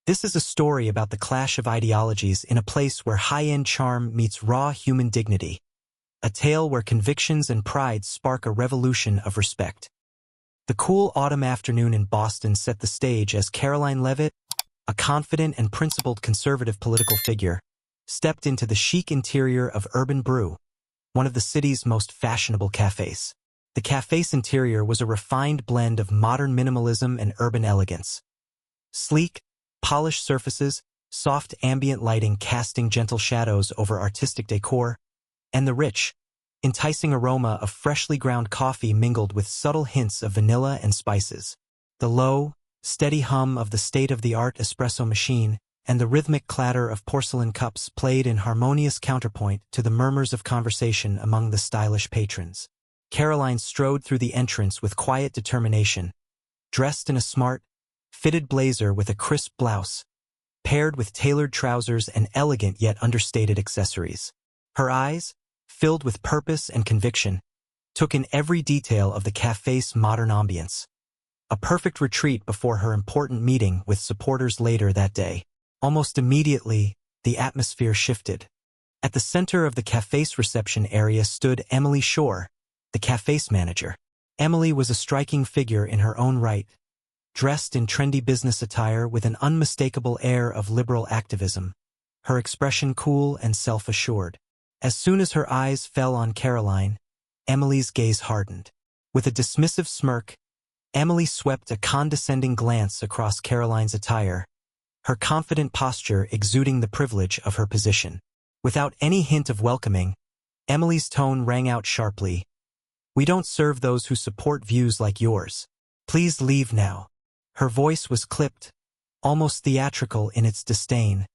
This is a story about the clash of ideologies in a place where high-end charm meets raw human dignity. A tale where convictions and pride spark a revolution of respect. The cool autumn afternoon in Boston set the stage as Caroline Levitt, a confident and principled conservative political figure, stepped into the chic interior of Urban Brew, one of the city's most fashionable cafes. The cafe's interior was a refined blend of modern minimalism and urban elegance. Sleek, polished surfaces, soft ambient lighting casting gentle shadows over artistic decor, and the rich, enticing aroma of freshly ground coffee mingled with subtle hints of vanilla and spices. The low, steady hum of the state-of-the-art espresso machine and the rhythmic clatter of porcelain cups played in harmonious counterpoint to the murmurs of conversation among the stylish patrons. Caroline strode through the entrance with quiet determination, dressed in a smart, fitted blazer with a crisp blouse, paired with tailored trousers and elegant yet understated accessories. Her eyes, filled with purpose and conviction, took in every detail of the cafe's modern ambience. A perfect retreat before her important meeting with supporters later that day. Almost immediately, the atmosphere shifted. At the center of the cafe's reception area stood Emily Shore, the cafe's manager. Emily was a striking figure in her own right, dressed in trendy business attire with an unmistakable air of liberal activism, her expression cool and self-assured. As soon as her eyes fell on Caroline, Emily's gaze hardened. With a dismissive smirk, Emily swept a condescending glance across Caroline's attire, her confident posture exuding the privilege of her position. Without any hint of welcoming, Emily's tone rang out sharply. "We don't serve those who support views like yours. Please leave now." Her voice was clipped, almost theatrical in its disdain,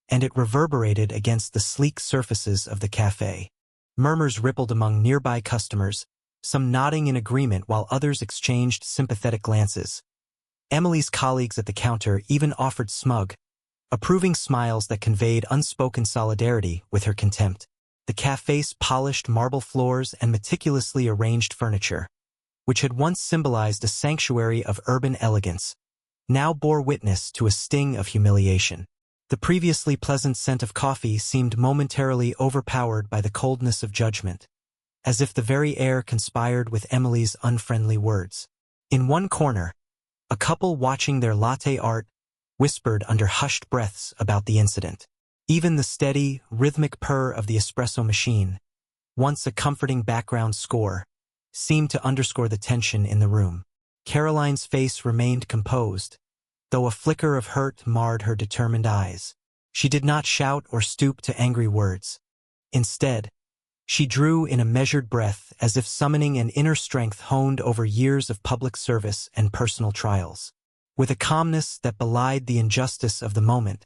and it reverberated against the sleek surfaces of the cafe. Murmurs rippled among nearby customers, some nodding in agreement while others exchanged sympathetic glances. Emily's colleagues at the counter even offered smug, approving smiles that conveyed unspoken solidarity with her contempt. The cafe's polished marble floors and meticulously arranged furniture, which had once symbolized a sanctuary of urban elegance, now bore witness to a sting of humiliation. The previously pleasant scent of coffee seemed momentarily overpowered by the coldness of judgment, as if the very air conspired with Emily's unfriendly words. In one corner, a couple watching their latte art whispered under hushed breaths about the incident. Even the steady, rhythmic purr of the espresso machine, once a comforting background score, seemed to underscore the tension in the room. Caroline's face remained composed, though a flicker of hurt marred her determined eyes. She did not shout or stoop to angry words. Instead, she drew in a measured breath as if summoning an inner strength honed over years of public service and personal trials. With a calmness that belied the injustice of the moment,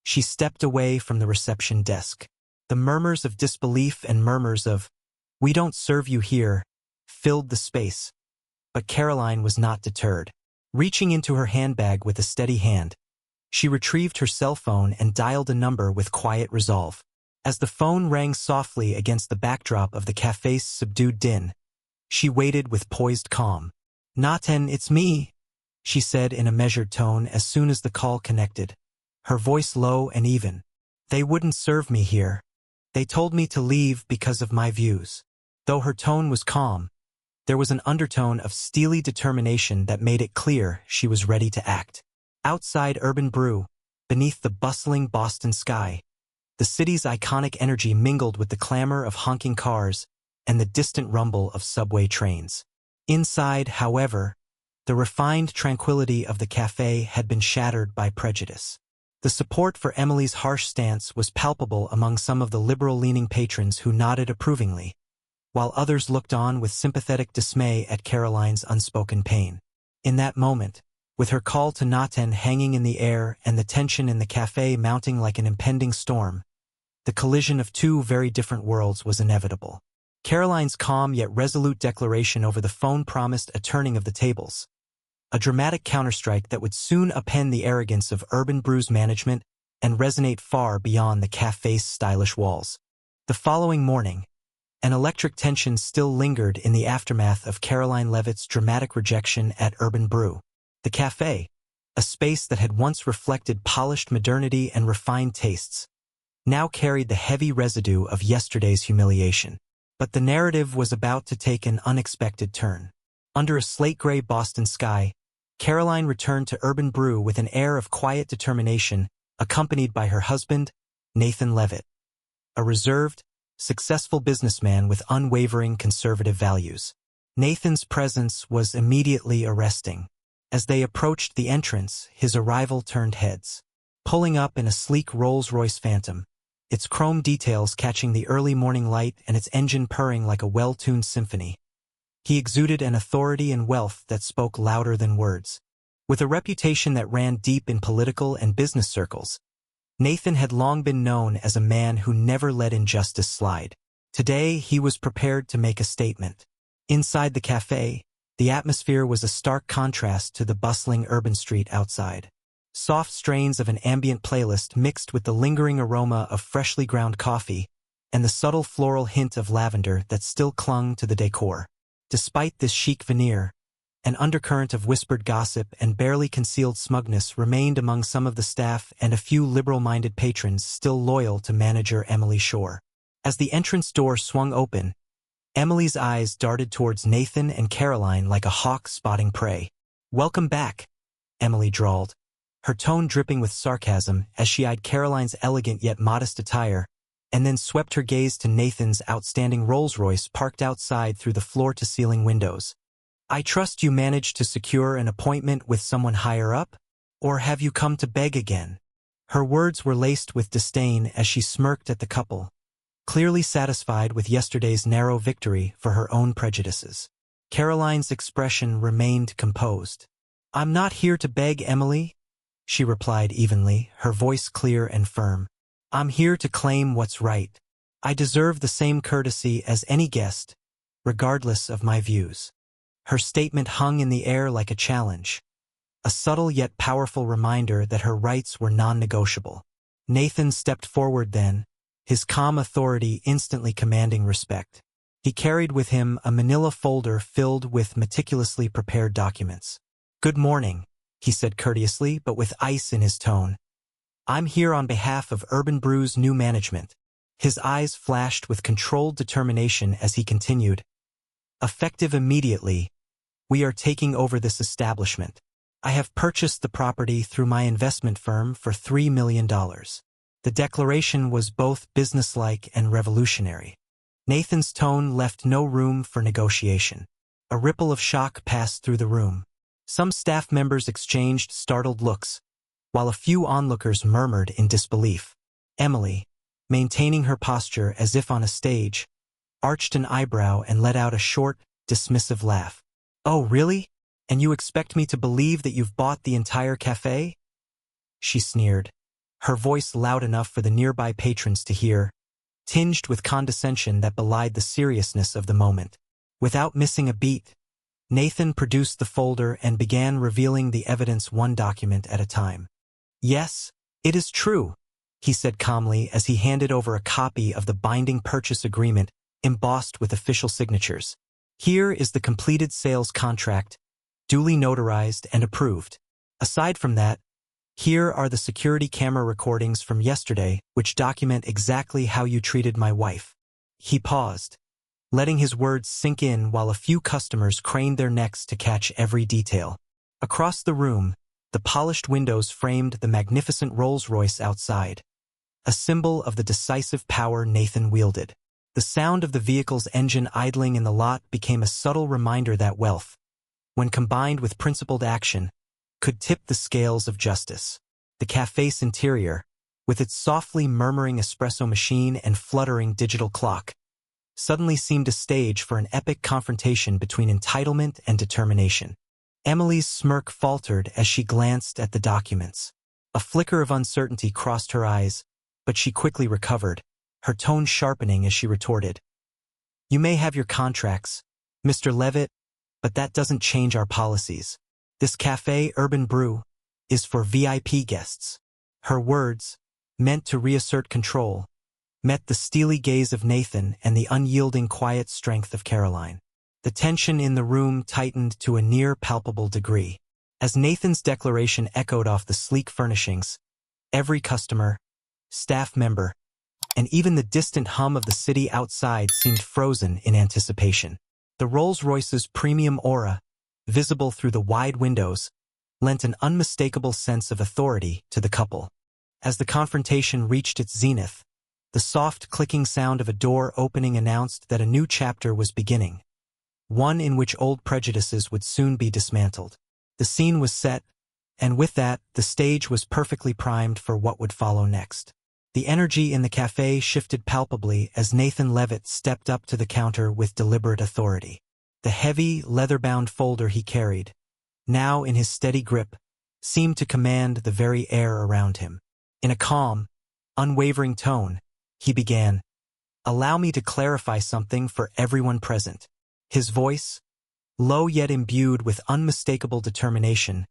she stepped away from the reception desk. The murmurs of disbelief and murmurs of, "We don't serve you here," filled the space. But Caroline was not deterred. Reaching into her handbag with a steady hand, she retrieved her cell phone and dialed a number with quiet resolve. As the phone rang softly against the backdrop of the cafe's subdued din, she waited with poised calm. "Naten, it's me," she said in a measured tone as soon as the call connected, her voice low and even. "They wouldn't serve me here. They told me to leave because of my views." Though her tone was calm, there was an undertone of steely determination that made it clear she was ready to act. Outside Urban Brew, beneath the bustling Boston sky, the city's iconic energy mingled with the clamor of honking cars and the distant rumble of subway trains. Inside, however, the refined tranquility of the cafe had been shattered by prejudice. The support for Emily's harsh stance was palpable among some of the liberal-leaning patrons who nodded approvingly, while others looked on with sympathetic dismay at Caroline's unspoken pain. In that moment, with her call to Naten hanging in the air and the tension in the cafe mounting like an impending storm, the collision of two very different worlds was inevitable. Caroline's calm yet resolute declaration over the phone promised a turning of the tables, a dramatic counterstrike that would soon upend the arrogance of Urban Brew's management and resonate far beyond the cafe's stylish walls. The following morning, an electric tension still lingered in the aftermath of Caroline Levitt's dramatic rejection at Urban Brew. The cafe, A space that had once reflected polished modernity and refined tastes now carried the heavy residue of yesterday's humiliation. But the narrative was about to take an unexpected turn. Under a slate-gray Boston sky, Caroline returned to Urban Brew with an air of quiet determination, accompanied by her husband, Nathan Levitt, a reserved, successful businessman with unwavering conservative values. Nathan's presence was immediately arresting. As they approached the entrance, his arrival turned heads. Pulling up in a sleek Rolls-Royce Phantom, its chrome details catching the early morning light and its engine purring like a well-tuned symphony, he exuded an authority and wealth that spoke louder than words. With a reputation that ran deep in political and business circles, Nathan had long been known as a man who never let injustice slide. Today, he was prepared to make a statement. Inside the café, the atmosphere was a stark contrast to the bustling urban street outside. Soft strains of an ambient playlist mixed with the lingering aroma of freshly ground coffee and the subtle floral hint of lavender that still clung to the decor. Despite this chic veneer, an undercurrent of whispered gossip and barely concealed smugness remained among some of the staff and a few liberal-minded patrons still loyal to manager Emily Shore. As the entrance door swung open, Emily's eyes darted towards Nathan and Caroline like a hawk spotting prey. "Welcome back," Emily drawled, her tone dripping with sarcasm as she eyed Caroline's elegant yet modest attire, and then swept her gaze to Nathan's outstanding Rolls-Royce parked outside through the floor-to-ceiling windows. "I trust you managed to secure an appointment with someone higher up? Or have you come to beg again?" Her words were laced with disdain as she smirked at the couple, clearly satisfied with yesterday's narrow victory for her own prejudices. Caroline's expression remained composed. "I'm not here to beg, Emily," she replied evenly, her voice clear and firm. "I'm here to claim what's right. I deserve the same courtesy as any guest, regardless of my views." Her statement hung in the air like a challenge, a subtle yet powerful reminder that her rights were non-negotiable. Nathan stepped forward then, his calm authority instantly commanding respect. He carried with him a manila folder filled with meticulously prepared documents. "Good morning," he said courteously but with ice in his tone. "I'm here on behalf of Urban Brew's new management." His eyes flashed with controlled determination as he continued, "Effective immediately, we are taking over this establishment. I have purchased the property through my investment firm for $3 million. The declaration was both businesslike and revolutionary. Nathan's tone left no room for negotiation. A ripple of shock passed through the room. Some staff members exchanged startled looks, while a few onlookers murmured in disbelief. Emily, maintaining her posture as if on a stage, arched an eyebrow and let out a short, dismissive laugh. "Oh, really? And you expect me to believe that you've bought the entire café?" She sneered, her voice loud enough for the nearby patrons to hear, tinged with condescension that belied the seriousness of the moment. Without missing a beat, Nathan produced the folder and began revealing the evidence one document at a time. "Yes, it is true," he said calmly as he handed over a copy of the binding purchase agreement embossed with official signatures. "Here is the completed sales contract, duly notarized and approved. Aside from that, here are the security camera recordings from yesterday which document exactly how you treated my wife." He paused, letting his words sink in while a few customers craned their necks to catch every detail. Across the room, the polished windows framed the magnificent Rolls-Royce outside, a symbol of the decisive power Nathan wielded. The sound of the vehicle's engine idling in the lot became a subtle reminder that wealth, when combined with principled action, could tip the scales of justice. The café's interior, with its softly murmuring espresso machine and fluttering digital clock, suddenly seemed a stage for an epic confrontation between entitlement and determination. Emily's smirk faltered as she glanced at the documents. A flicker of uncertainty crossed her eyes, but she quickly recovered, her tone sharpening as she retorted. "You may have your contracts, Mr. Levitt, but that doesn't change our policies. This café, Urban Brew, is for VIP guests." Her words, meant to reassert control, met the steely gaze of Nathan and the unyielding quiet strength of Caroline. The tension in the room tightened to a near palpable degree. As Nathan's declaration echoed off the sleek furnishings, every customer, staff member, and even the distant hum of the city outside seemed frozen in anticipation. The Rolls-Royce's premium aura, visible through the wide windows, lent an unmistakable sense of authority to the couple. As the confrontation reached its zenith, the soft clicking sound of a door opening announced that a new chapter was beginning, one in which old prejudices would soon be dismantled. The scene was set, and with that, the stage was perfectly primed for what would follow next. The energy in the café shifted palpably as Nathan Levitt stepped up to the counter with deliberate authority. The heavy, leather-bound folder he carried, now in his steady grip, seemed to command the very air around him. In a calm, unwavering tone, he began, "Allow me to clarify something for everyone present." His voice, low yet imbued with unmistakable determination,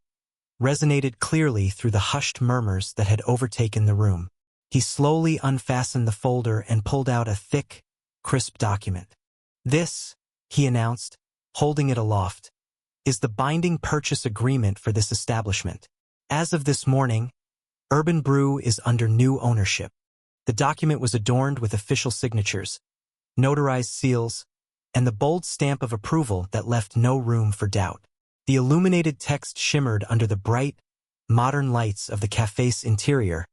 resonated clearly through the hushed murmurs that had overtaken the room. He slowly unfastened the folder and pulled out a thick, crisp document. "This," he announced, holding it aloft, "is the binding purchase agreement for this establishment. As of this morning, Urban Brew is under new ownership." The document was adorned with official signatures, notarized seals, and the bold stamp of approval that left no room for doubt. The illuminated text shimmered under the bright, modern lights of the café's interior,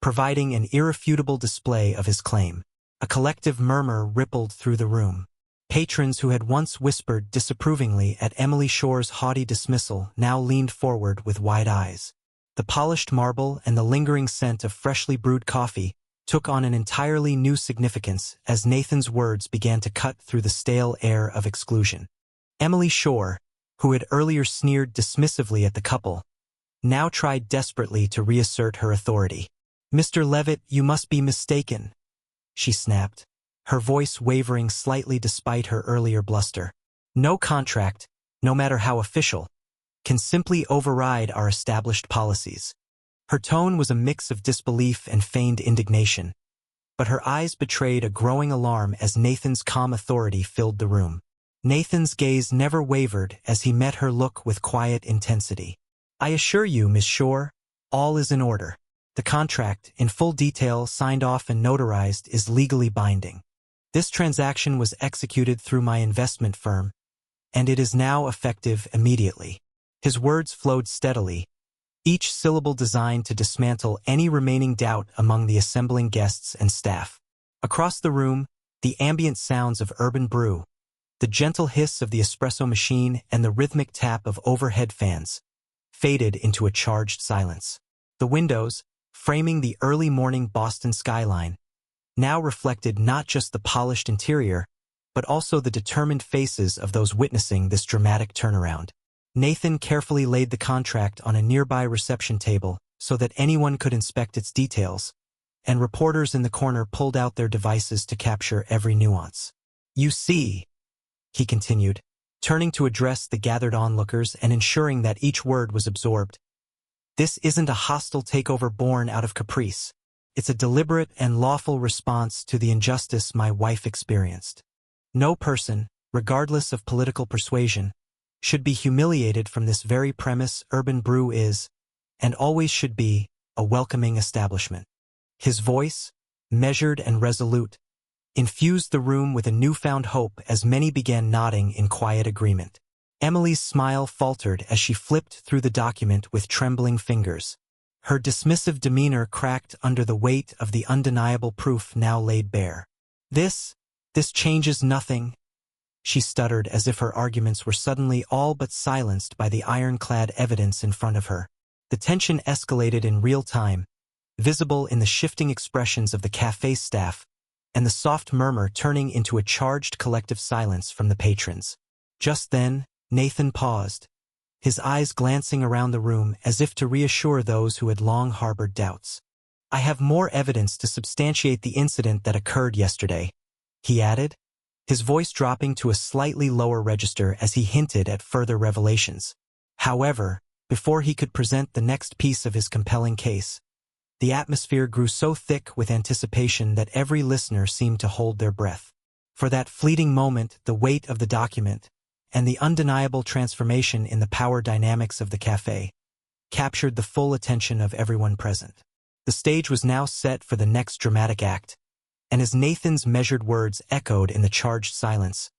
providing an irrefutable display of his claim. A collective murmur rippled through the room. Patrons who had once whispered disapprovingly at Emily Shore's haughty dismissal now leaned forward with wide eyes. The polished marble and the lingering scent of freshly brewed coffee took on an entirely new significance as Nathan's words began to cut through the stale air of exclusion. Emily Shore, who had earlier sneered dismissively at the couple, now tried desperately to reassert her authority. "Mr. Levitt, you must be mistaken," she snapped, her voice wavering slightly despite her earlier bluster. "No contract, no matter how official, can simply override our established policies." Her tone was a mix of disbelief and feigned indignation, but her eyes betrayed a growing alarm as Nathan's calm authority filled the room. Nathan's gaze never wavered as he met her look with quiet intensity. "I assure you, Miss Shore, all is in order. The contract, in full detail signed off and notarized, is legally binding. This transaction was executed through my investment firm, and it is now effective immediately." His words flowed steadily, each syllable designed to dismantle any remaining doubt among the assembling guests and staff. Across the room, the ambient sounds of Urban Brew, the gentle hiss of the espresso machine and the rhythmic tap of overhead fans, faded into a charged silence. The windows, framing the early morning Boston skyline, now reflected not just the polished interior, but also the determined faces of those witnessing this dramatic turnaround. Nathan carefully laid the contract on a nearby reception table so that anyone could inspect its details, and reporters in the corner pulled out their devices to capture every nuance. "You see," he continued, turning to address the gathered onlookers and ensuring that each word was absorbed, "this isn't a hostile takeover born out of caprice. It's a deliberate and lawful response to the injustice my wife experienced. No person, regardless of political persuasion, should be humiliated from this very premise. Urban Brew is, and always should be, a welcoming establishment." His voice, measured and resolute, infused the room with a newfound hope as many began nodding in quiet agreement. Emily's smile faltered as she flipped through the document with trembling fingers. Her dismissive demeanor cracked under the weight of the undeniable proof now laid bare. This changes nothing," she stuttered as if her arguments were suddenly all but silenced by the ironclad evidence in front of her. The tension escalated in real time, visible in the shifting expressions of the café staff, and the soft murmur turning into a charged collective silence from the patrons. Just then, Nathan paused, his eyes glancing around the room as if to reassure those who had long harbored doubts. "I have more evidence to substantiate the incident that occurred yesterday," he added, his voice dropping to a slightly lower register as he hinted at further revelations. However, before he could present the next piece of his compelling case, the atmosphere grew so thick with anticipation that every listener seemed to hold their breath. For that fleeting moment, the weight of the document, and the undeniable transformation in the power dynamics of the café captured the full attention of everyone present. The stage was now set for the next dramatic act, and as Nathan's measured words echoed in the charged silence,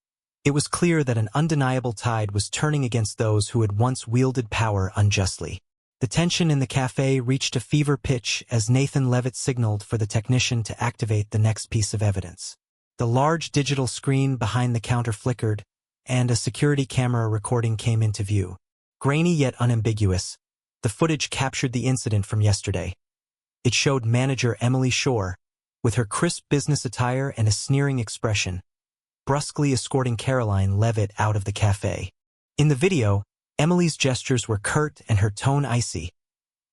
it was clear that an undeniable tide was turning against those who had once wielded power unjustly. The tension in the café reached a fever pitch as Nathan Levitt signaled for the technician to activate the next piece of evidence. The large digital screen behind the counter flickered, and a security camera recording came into view. Grainy yet unambiguous, the footage captured the incident from yesterday. It showed manager Emily Shore, with her crisp business attire and a sneering expression, brusquely escorting Caroline Levitt out of the café. In the video, Emily's gestures were curt and her tone icy,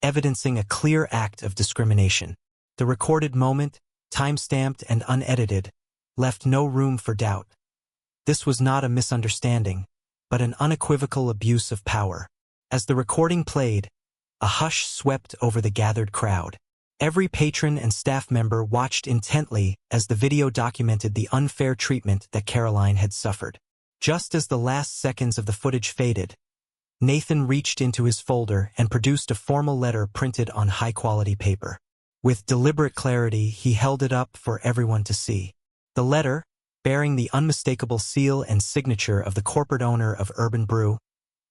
evidencing a clear act of discrimination. The recorded moment, time-stamped and unedited, left no room for doubt. This was not a misunderstanding, but an unequivocal abuse of power. As the recording played, a hush swept over the gathered crowd. Every patron and staff member watched intently as the video documented the unfair treatment that Caroline had suffered. Just as the last seconds of the footage faded, Nathan reached into his folder and produced a formal letter printed on high-quality paper. With deliberate clarity, he held it up for everyone to see. The letter, bearing the unmistakable seal and signature of the corporate owner of Urban Brew,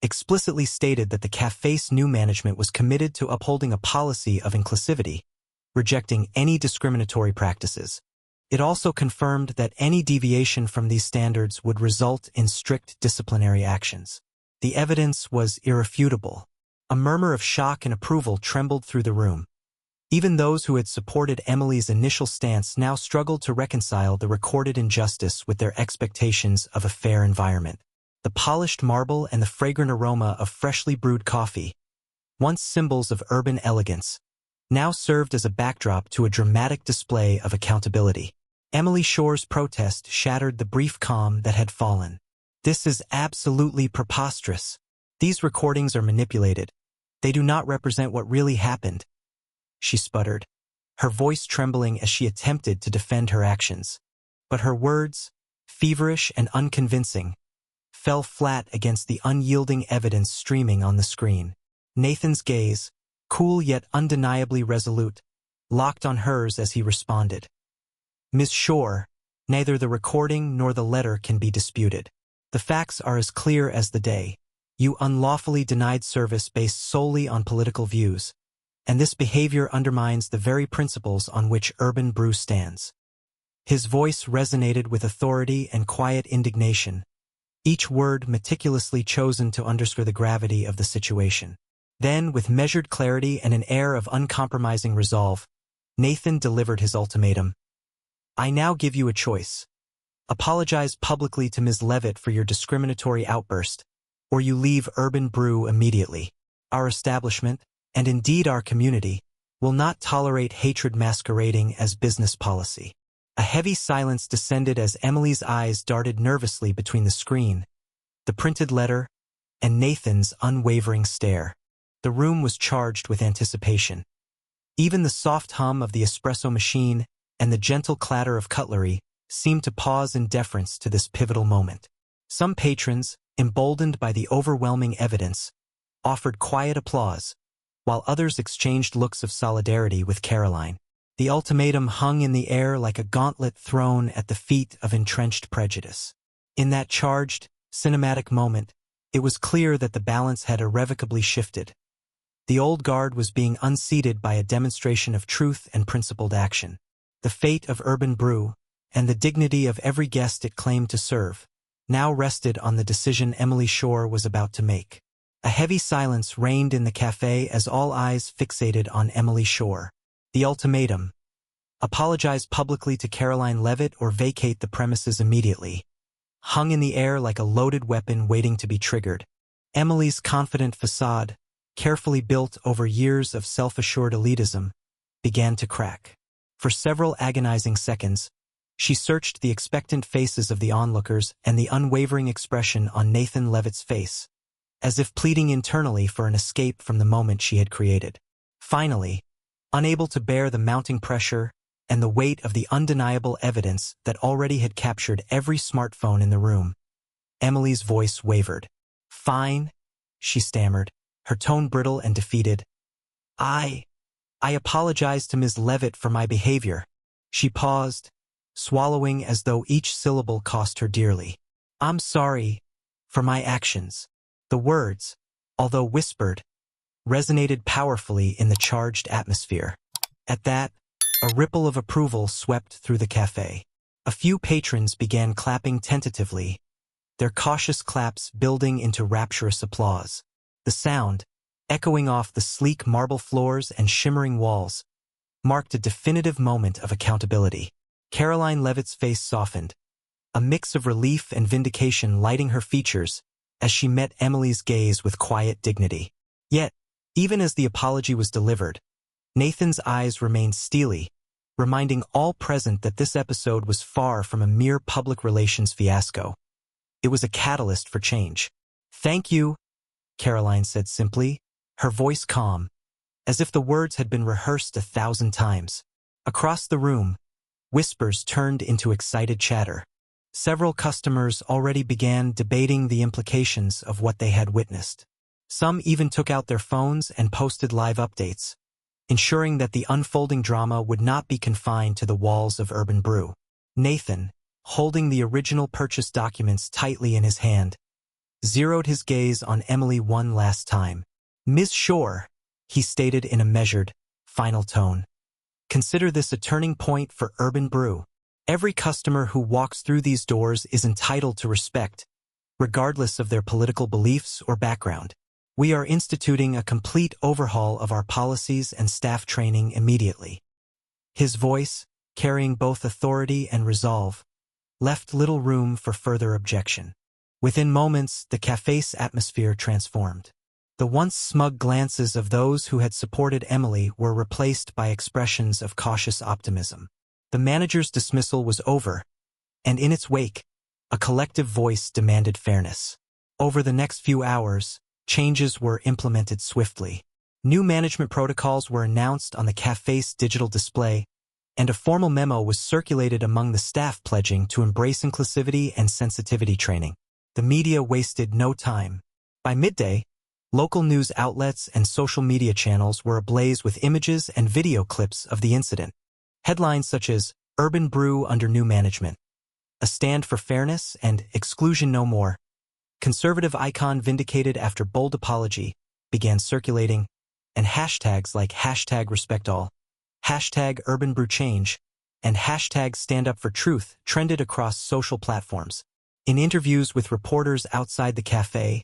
explicitly stated that the café's new management was committed to upholding a policy of inclusivity, rejecting any discriminatory practices. It also confirmed that any deviation from these standards would result in strict disciplinary actions. The evidence was irrefutable. A murmur of shock and approval trembled through the room. Even those who had supported Emily's initial stance now struggled to reconcile the recorded injustice with their expectations of a fair environment. The polished marble and the fragrant aroma of freshly brewed coffee, once symbols of urban elegance, now served as a backdrop to a dramatic display of accountability. Emily Shore's protest shattered the brief calm that had fallen. "This is absolutely preposterous. These recordings are manipulated. They do not represent what really happened," she sputtered, her voice trembling as she attempted to defend her actions. But her words, feverish and unconvincing, fell flat against the unyielding evidence streaming on the screen. Nathan's gaze, cool yet undeniably resolute, locked on hers as he responded. "Ms. Shore, neither the recording nor the letter can be disputed. The facts are as clear as the day. You unlawfully denied service based solely on political views, and this behavior undermines the very principles on which Urban Brew stands." His voice resonated with authority and quiet indignation, each word meticulously chosen to underscore the gravity of the situation. Then, with measured clarity and an air of uncompromising resolve, Nathan delivered his ultimatum. "I now give you a choice. Apologize publicly to Ms. Levitt for your discriminatory outburst, or you leave Urban Brew immediately. Our establishment, and indeed our community, will not tolerate hatred masquerading as business policy." A heavy silence descended as Emily's eyes darted nervously between the screen, the printed letter, and Nathan's unwavering stare. The room was charged with anticipation. Even the soft hum of the espresso machine and the gentle clatter of cutlery seemed to pause in deference to this pivotal moment. Some patrons, emboldened by the overwhelming evidence, offered quiet applause, while others exchanged looks of solidarity with Caroline. The ultimatum hung in the air like a gauntlet thrown at the feet of entrenched prejudice. In that charged, cinematic moment, it was clear that the balance had irrevocably shifted. The old guard was being unseated by a demonstration of truth and principled action. The fate of Urban Brew, and the dignity of every guest it claimed to serve, now rested on the decision Emily Shore was about to make. A heavy silence reigned in the café as all eyes fixated on Emily Shore. The ultimatum: apologize publicly to Caroline Levitt or vacate the premises immediately, hung in the air like a loaded weapon waiting to be triggered. Emily's confident facade, carefully built over years of self-assured elitism, began to crack. For several agonizing seconds, she searched the expectant faces of the onlookers and the unwavering expression on Nathan Levitt's face, as if pleading internally for an escape from the moment she had created. Finally, unable to bear the mounting pressure and the weight of the undeniable evidence that already had captured every smartphone in the room, Emily's voice wavered. "Fine," she stammered, her tone brittle and defeated. I apologize to Ms. Levitt for my behavior." She paused, swallowing as though each syllable cost her dearly. "I'm sorry for my actions." The words, although whispered, resonated powerfully in the charged atmosphere. At that, a ripple of approval swept through the café. A few patrons began clapping tentatively, their cautious claps building into rapturous applause. The sound, echoing off the sleek marble floors and shimmering walls, marked a definitive moment of accountability. Caroline Levitt's face softened, a mix of relief and vindication lighting her features as she met Emily's gaze with quiet dignity. Yet, even as the apology was delivered, Nathan's eyes remained steely, reminding all present that this episode was far from a mere public relations fiasco. It was a catalyst for change. "Thank you," Caroline said simply, her voice calm, as if the words had been rehearsed 1,000 times. Across the room, whispers turned into excited chatter. Several customers already began debating the implications of what they had witnessed. Some even took out their phones and posted live updates, ensuring that the unfolding drama would not be confined to the walls of Urban Brew. Nathan, holding the original purchase documents tightly in his hand, zeroed his gaze on Emily one last time. "Ms. Shore," he stated in a measured, final tone, "consider this a turning point for Urban Brew. Every customer who walks through these doors is entitled to respect, regardless of their political beliefs or background. We are instituting a complete overhaul of our policies and staff training immediately." His voice, carrying both authority and resolve, left little room for further objection. Within moments, the café's atmosphere transformed. The once smug glances of those who had supported Emily were replaced by expressions of cautious optimism. The manager's dismissal was over, and in its wake, a collective voice demanded fairness. Over the next few hours, changes were implemented swiftly. New management protocols were announced on the café's digital display, and a formal memo was circulated among the staff pledging to embrace inclusivity and sensitivity training. The media wasted no time. By midday, local news outlets and social media channels were ablaze with images and video clips of the incident. Headlines such as "Urban Brew under new management," "A stand for fairness," and "Exclusion no more," "Conservative icon vindicated after bold apology," began circulating, and hashtags like #RespectAll, #UrbanBrewChange, and #StandUpForTruth trended across social platforms. In interviews with reporters outside the café,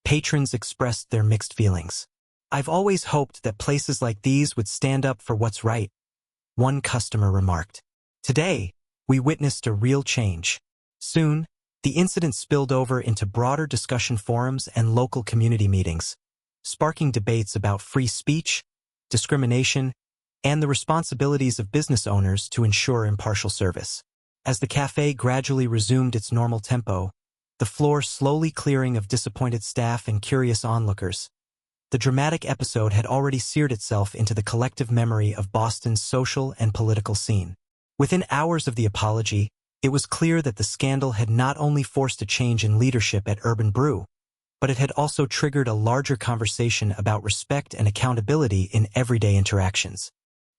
patrons expressed their mixed feelings. "I've always hoped that places like these would stand up for what's right," one customer remarked. "Today, we witnessed a real change." Soon, the incident spilled over into broader discussion forums and local community meetings, sparking debates about free speech, discrimination, and the responsibilities of business owners to ensure impartial service. As the café gradually resumed its normal tempo, the floor slowly clearing of disappointed staff and curious onlookers, the dramatic episode had already seared itself into the collective memory of Boston's social and political scene. Within hours of the apology, it was clear that the scandal had not only forced a change in leadership at Urban Brew, but it had also triggered a larger conversation about respect and accountability in everyday interactions.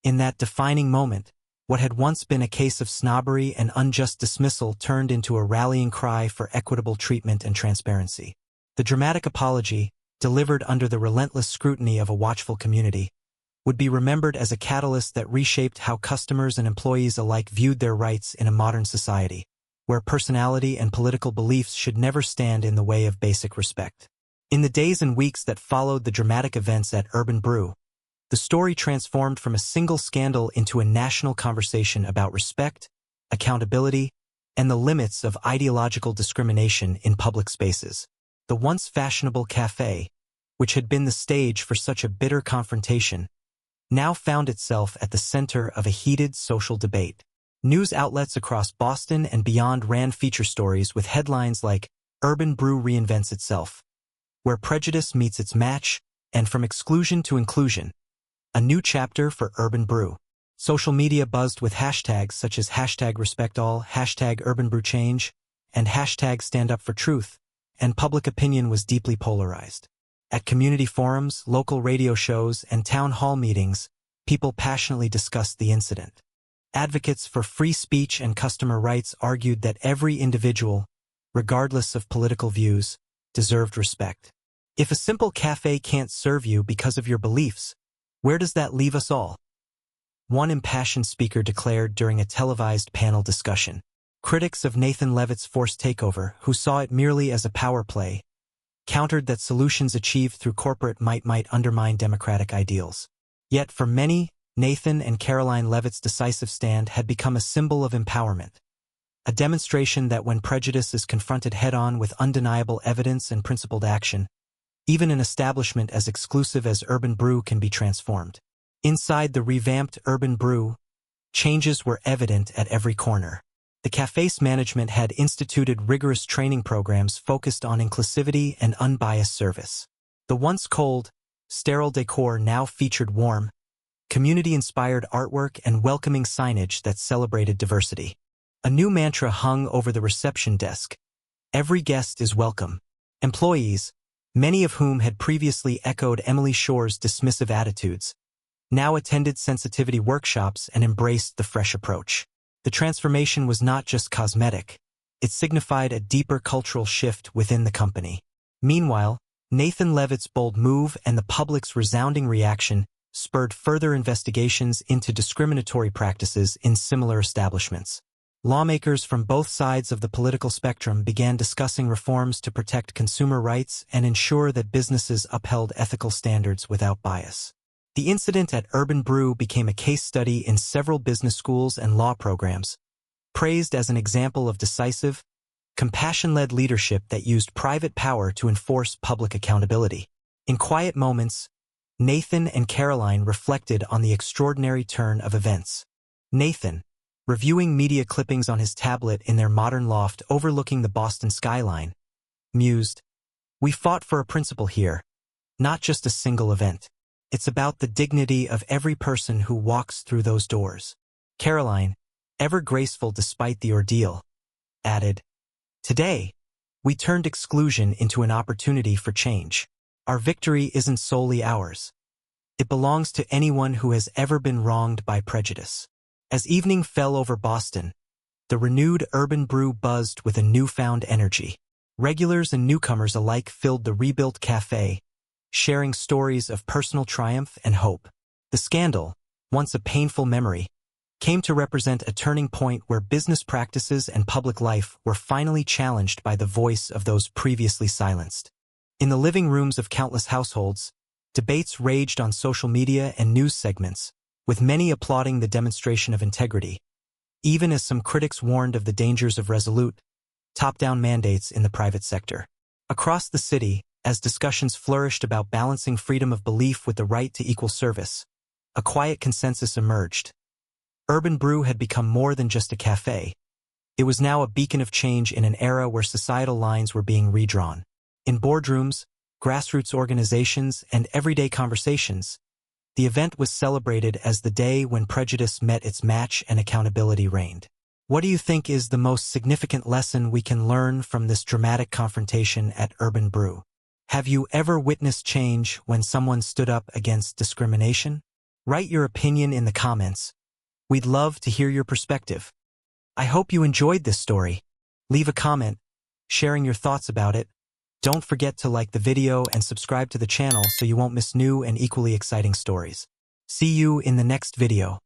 In that defining moment, what had once been a case of snobbery and unjust dismissal turned into a rallying cry for equitable treatment and transparency. The dramatic apology, delivered under the relentless scrutiny of a watchful community, would be remembered as a catalyst that reshaped how customers and employees alike viewed their rights in a modern society, where personality and political beliefs should never stand in the way of basic respect. In the days and weeks that followed the dramatic events at Urban Brew, the story transformed from a single scandal into a national conversation about respect, accountability, and the limits of ideological discrimination in public spaces. The once fashionable café, which had been the stage for such a bitter confrontation, now found itself at the center of a heated social debate. News outlets across Boston and beyond ran feature stories with headlines like "Urban Brew Reinvents Itself," "Where Prejudice Meets Its Match," and "From Exclusion to Inclusion, a New Chapter for Urban Brew." Social media buzzed with hashtags such as #RespectAll, #UrbanBrewChange, and hashtag stand up for truth, and public opinion was deeply polarized. At community forums, local radio shows, and town hall meetings, people passionately discussed the incident. Advocates for free speech and customer rights argued that every individual, regardless of political views, deserved respect. If a simple cafe can't serve you because of your beliefs, where does that leave us all? One impassioned speaker declared during a televised panel discussion. Critics of Nathan Levitt's forced takeover, who saw it merely as a power play, countered that solutions achieved through corporate might undermine democratic ideals. Yet for many, Nathan and Caroline Levitt's decisive stand had become a symbol of empowerment, a demonstration that when prejudice is confronted head-on with undeniable evidence and principled action, even an establishment as exclusive as Urban Brew can be transformed. Inside the revamped Urban Brew, changes were evident at every corner. The cafe's management had instituted rigorous training programs focused on inclusivity and unbiased service. The once cold, sterile decor now featured warm, community-inspired artwork and welcoming signage that celebrated diversity. A new mantra hung over the reception desk: "Every guest is welcome." Employees, many of whom had previously echoed Emily Shore's dismissive attitudes, now attended sensitivity workshops and embraced the fresh approach. The transformation was not just cosmetic, it signified a deeper cultural shift within the company. Meanwhile, Nathan Levitt's bold move and the public's resounding reaction spurred further investigations into discriminatory practices in similar establishments. Lawmakers from both sides of the political spectrum began discussing reforms to protect consumer rights and ensure that businesses upheld ethical standards without bias. The incident at Urban Brew became a case study in several business schools and law programs, praised as an example of decisive, compassion-led leadership that used private power to enforce public accountability. In quiet moments, Nathan and Caroline reflected on the extraordinary turn of events. Nathan, reviewing media clippings on his tablet in their modern loft overlooking the Boston skyline, mused, "We fought for a principle here, not just a single event. It's about the dignity of every person who walks through those doors." Caroline, ever graceful despite the ordeal, added, "Today, we turned exclusion into an opportunity for change. Our victory isn't solely ours. It belongs to anyone who has ever been wronged by prejudice." As evening fell over Boston, the renewed Urban Brew buzzed with a newfound energy. Regulars and newcomers alike filled the rebuilt cafe, sharing stories of personal triumph and hope. The scandal, once a painful memory, came to represent a turning point where business practices and public life were finally challenged by the voice of those previously silenced. In the living rooms of countless households, debates raged on social media and news segments, with many applauding the demonstration of integrity, even as some critics warned of the dangers of resolute, top-down mandates in the private sector. Across the city, as discussions flourished about balancing freedom of belief with the right to equal service, a quiet consensus emerged. Urban Brew had become more than just a cafe. It was now a beacon of change in an era where societal lines were being redrawn. In boardrooms, grassroots organizations, and everyday conversations, the event was celebrated as the day when prejudice met its match and accountability reigned. What do you think is the most significant lesson we can learn from this dramatic confrontation at Urban Brew? Have you ever witnessed change when someone stood up against discrimination? Write your opinion in the comments. We'd love to hear your perspective. I hope you enjoyed this story. Leave a comment, sharing your thoughts about it. Don't forget to like the video and subscribe to the channel so you won't miss new and equally exciting stories. See you in the next video.